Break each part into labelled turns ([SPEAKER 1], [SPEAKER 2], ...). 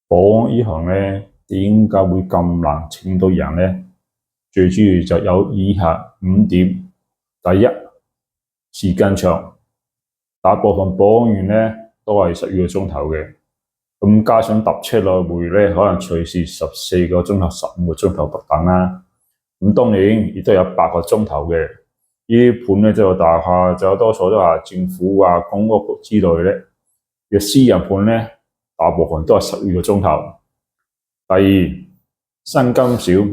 [SPEAKER 1] 保安呢行咧點解會咁難請到人咧？最主要就有以下5點。第一，時間長，大部分保安員咧都係12個鐘頭嘅，咁加上搭車來回咧，可能隨時14個鐘頭、15個鐘頭不等啦。咁當然亦都有8個鐘頭嘅，呢啲盤咧就大廈就多數都係政府啊、公屋之類咧。嘅私人盤咧，大部分都係12個鐘頭。第二，薪金少，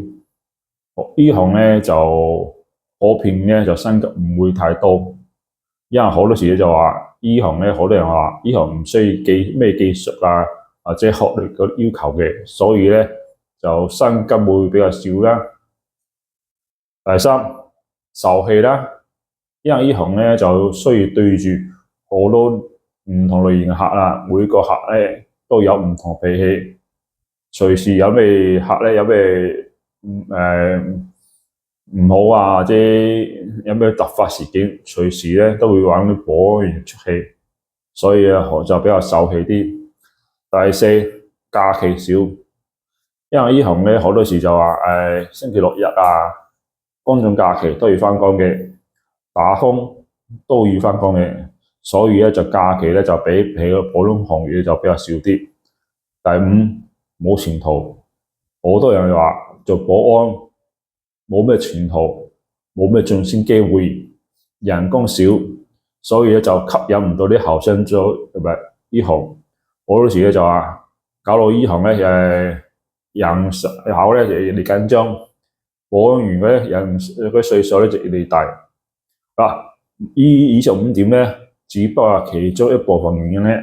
[SPEAKER 1] 呢行咧就普遍咧就薪金唔會太多，因為好多時就話呢行咧好多人話呢行唔需要咩技術啊或者學歷嗰啲要求嘅，所以咧就薪金會比較少啦。第三，受氣啦，因為呢行咧就需要對住好多唔同類型嘅客啦，每個客咧都有唔同脾氣，隨時有咩客咧有咩唔好啊，或者有咩突發事件，隨時咧都會揾啲保安員出氣，所以啊就比較受氣啲。第四，假期少，因為呢行咧好多時就話星期六日啊，公眾假期都要返工嘅，打風都要返工嘅，所以咧就假期咧就比起個普通行業就比較少啲。第五，冇前途，好多人話做保安冇咩前途，冇咩晉升機會，人工少，所以咧就吸引唔到啲後生做呢行。好多時咧就話搞到呢行咧人口咧就越嚟緊張，保安員咧人個歲數咧就越嚟大。以上5點咧，只不過係其中一部分原因咧。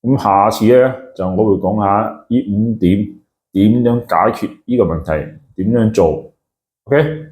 [SPEAKER 1] 咁下次咧就我會講下呢5點點樣解決呢個問題，點樣做。OK。